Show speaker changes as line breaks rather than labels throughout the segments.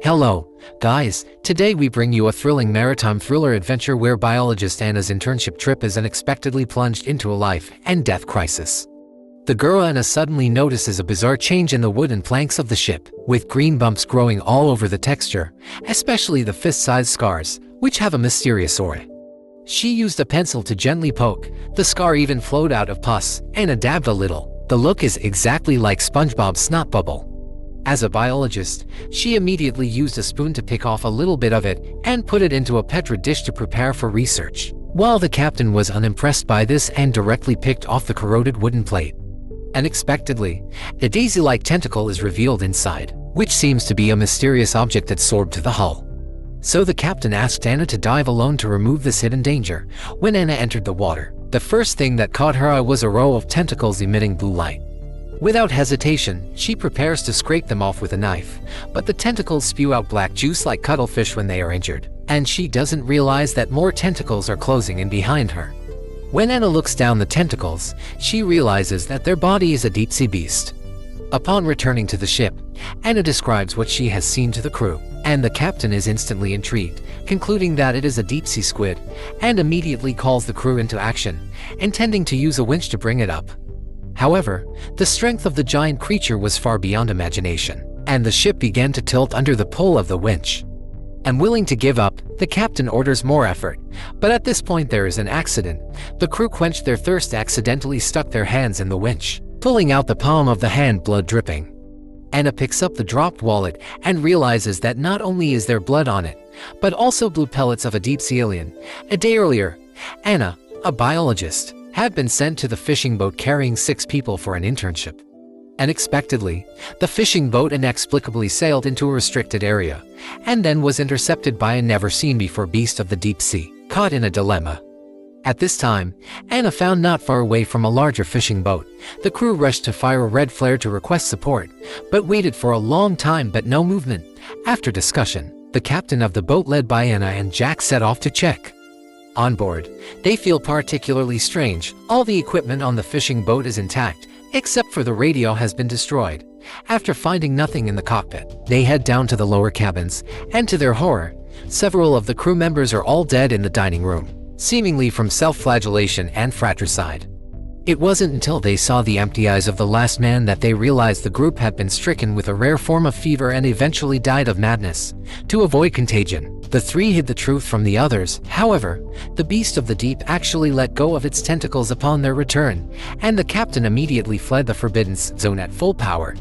Hello, guys. Today we bring you a thrilling maritime thriller adventure where biologist Anna's internship trip is unexpectedly plunged into a life and death crisis. The girl Anna suddenly notices a bizarre change in the wooden planks of the ship, with green bumps growing all over the texture, especially the fist-sized scars, which have a mysterious aura. She used a pencil to gently poke. The scar even flowed out of pus. Anna dabbed a little. The look is exactly like SpongeBob's snot bubble. As a biologist, she immediately used a spoon to pick off a little bit of it and put it into a Petri dish to prepare for research, while the captain was unimpressed by this and directly picked off the corroded wooden plate. Unexpectedly, a daisy-like tentacle is revealed inside, which seems to be a mysterious object that soared to the hull. So the captain asked Anna to dive alone to remove this hidden danger. When Anna entered the water, the first thing that caught her eye was a row of tentacles emitting blue light. Without hesitation, she prepares to scrape them off with a knife, but the tentacles spew out black juice like cuttlefish when they are injured, and she doesn't realize that more tentacles are closing in behind her. When Anna looks down the tentacles, she realizes that their body is a deep-sea beast. Upon returning to the ship, Anna describes what she has seen to the crew, and the captain is instantly intrigued, concluding that it is a deep-sea squid, and immediately calls the crew into action, intending to use a winch to bring it up. However, the strength of the giant creature was far beyond imagination, and the ship began to tilt under the pull of the winch. Unwilling to give up, the captain orders more effort, but at this point there is an accident. The crew quenched their thirst, accidentally stuck their hands in the winch, pulling out the palm of the hand, blood dripping. Anna picks up the dropped wallet and realizes that not only is there blood on it, but also blue pellets of a deep-sea alien. A day earlier, Anna, a biologist, had been sent to the fishing boat carrying 6 people for an internship. Unexpectedly, the fishing boat inexplicably sailed into a restricted area, and then was intercepted by a never-seen-before beast of the deep sea, caught in a dilemma. At this time, Anna found not far away from a larger fishing boat. The crew rushed to fire a red flare to request support, but waited for a long time but no movement. After discussion, the captain of the boat led by Anna and Jack set off to check. On board, they feel particularly strange. All the equipment on the fishing boat is intact, except for the radio has been destroyed. After finding nothing in the cockpit, they head down to the lower cabins, and to their horror, several of the crew members are all dead in the dining room, seemingly from self-flagellation and fratricide. It wasn't until they saw the empty eyes of the last man that they realized the group had been stricken with a rare form of fever and eventually died of madness. To avoid contagion, the 3 hid the truth from the others. However, the beast of the deep actually let go of its tentacles upon their return, and the captain immediately fled the forbidden zone at full power.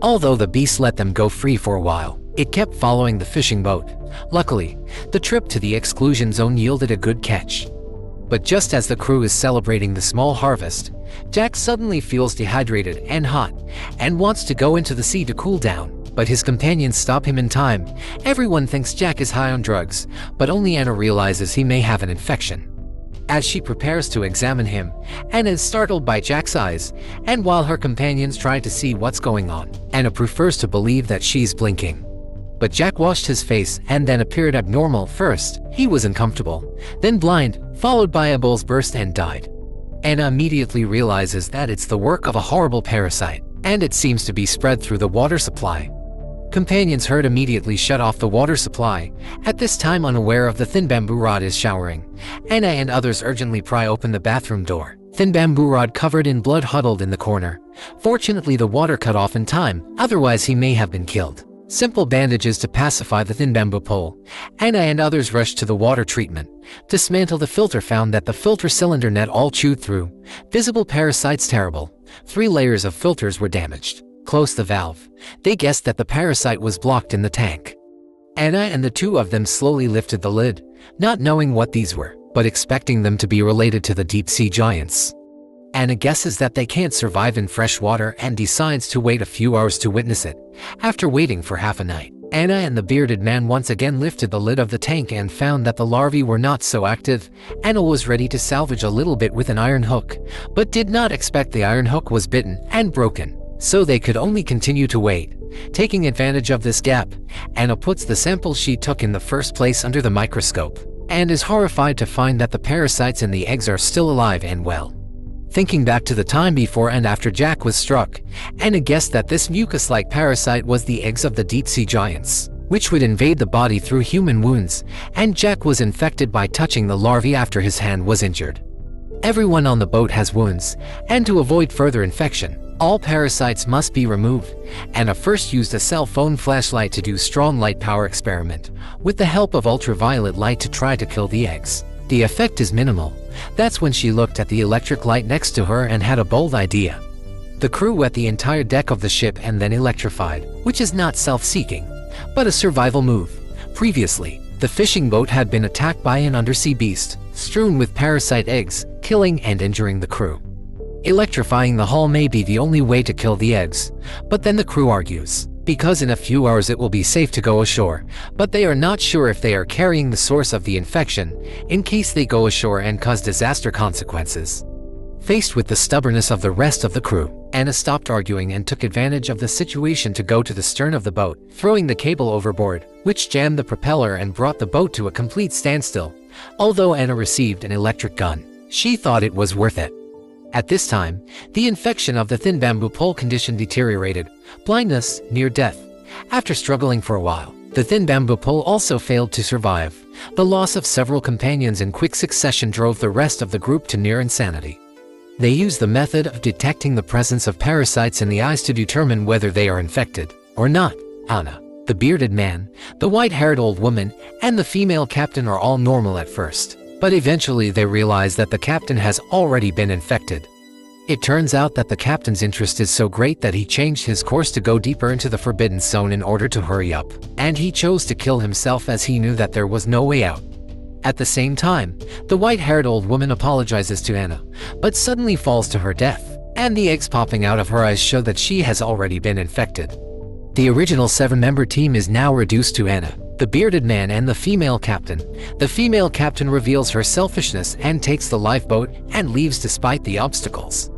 Although the beast let them go free for a while, it kept following the fishing boat. Luckily, the trip to the exclusion zone yielded a good catch. But just as the crew is celebrating the small harvest, Jack suddenly feels dehydrated and hot, and wants to go into the sea to cool down, but his companions stop him in time. Everyone thinks Jack is high on drugs, but only Anna realizes he may have an infection. As she prepares to examine him, Anna is startled by Jack's eyes, and while her companions try to see what's going on, Anna prefers to believe that she's blinking. But Jack washed his face and then appeared abnormal. First, he was uncomfortable, then blind, followed by a bull's burst and died. Anna immediately realizes that it's the work of a horrible parasite, and it seems to be spread through the water supply. Companions heard immediately shut off the water supply. At this time, unaware of the thin bamboo rod is showering, Anna and others urgently pry open the bathroom door. Thin bamboo rod covered in blood huddled in the corner. Fortunately, the water cut off in time, otherwise he may have been killed. Simple bandages to pacify the thin bamboo pole. Anna and others rushed to the water treatment. Dismantle the filter, found that the filter cylinder net all chewed through. Visible parasites terrible. 3 layers of filters were damaged. Close the valve. They guessed that the parasite was blocked in the tank. Anna and the 2 of them slowly lifted the lid, not knowing what these were, but expecting them to be related to the deep-sea giants. Anna guesses that they can't survive in fresh water and decides to wait a few hours to witness it. After waiting for half a night, Anna and the bearded man once again lifted the lid of the tank and found that the larvae were not so active. Anna was ready to salvage a little bit with an iron hook, but did not expect the iron hook was bitten and broken, so they could only continue to wait. Taking advantage of this gap, Anna puts the sample she took in the first place under the microscope, and is horrified to find that the parasites in the eggs are still alive and well. Thinking back to the time before and after Jack was struck, Anna guessed that this mucus-like parasite was the eggs of the deep-sea giants. which would invade the body through human wounds, and Jack was infected by touching the larvae after his hand was injured. Everyone on the boat has wounds, and to avoid further infection, all parasites must be removed. Anna first used a cell phone flashlight to do strong light power experiment, with the help of ultraviolet light to try to kill the eggs. The effect is minimal. That's when she looked at the electric light next to her and had a bold idea. The crew wet the entire deck of the ship and then electrified, which is not self-seeking, but a survival move. Previously, the fishing boat had been attacked by an undersea beast, strewn with parasite eggs, killing and injuring the crew. Electrifying the hull may be the only way to kill the eggs, but then the crew argues, because in a few hours it will be safe to go ashore, but they are not sure if they are carrying the source of the infection, in case they go ashore and cause disaster consequences. Faced with the stubbornness of the rest of the crew, Anna stopped arguing and took advantage of the situation to go to the stern of the boat, throwing the cable overboard, which jammed the propeller and brought the boat to a complete standstill. Although Anna received an electric gun, she thought it was worth it. At this time, the infection of the thin bamboo pole condition deteriorated, blindness, near death. After struggling for a while, the thin bamboo pole also failed to survive. The loss of several companions in quick succession drove the rest of the group to near insanity. They used the method of detecting the presence of parasites in the eyes to determine whether they are infected or not. Anna, the bearded man, the white-haired old woman, and the female captain are all normal at first, but eventually they realize that the captain has already been infected. It turns out that the captain's interest is so great that he changed his course to go deeper into the forbidden zone in order to hurry up, and he chose to kill himself as he knew that there was no way out. At the same time, the white-haired old woman apologizes to Anna, but suddenly falls to her death, and the eggs popping out of her eyes show that she has already been infected. The original 7-member team is now reduced to Anna, the bearded man, and the female captain. The female captain reveals her selfishness and takes the lifeboat and leaves despite the obstacles.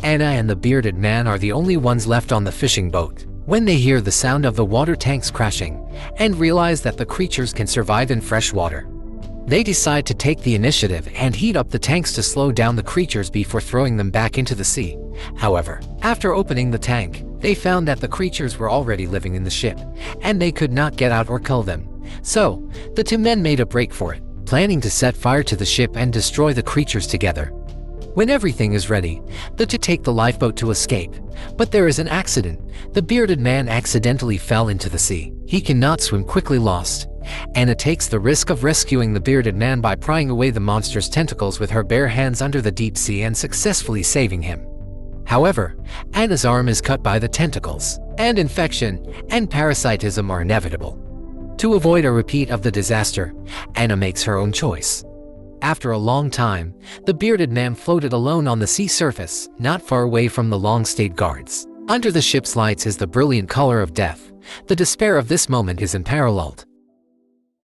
Anna and the bearded man are the only ones left on the fishing boat when they hear the sound of the water tanks crashing and realize that the creatures can survive in fresh water. They decide to take the initiative and heat up the tanks to slow down the creatures before throwing them back into the sea. However, after opening the tank, they found that the creatures were already living in the ship, and they could not get out or kill them. So, the two men made a break for it, planning to set fire to the ship and destroy the creatures together. When everything is ready, the two take the lifeboat to escape, but there is an accident. The bearded man accidentally fell into the sea. He cannot swim, quickly lost. Anna takes the risk of rescuing the bearded man by prying away the monster's tentacles with her bare hands under the deep sea and successfully saving him. However, Anna's arm is cut by the tentacles, and infection and parasitism are inevitable. To avoid a repeat of the disaster, Anna makes her own choice. After a long time, the bearded man floated alone on the sea surface, not far away from the long-stayed guards. Under the ship's lights is the brilliant color of death. The despair of this moment is unparalleled.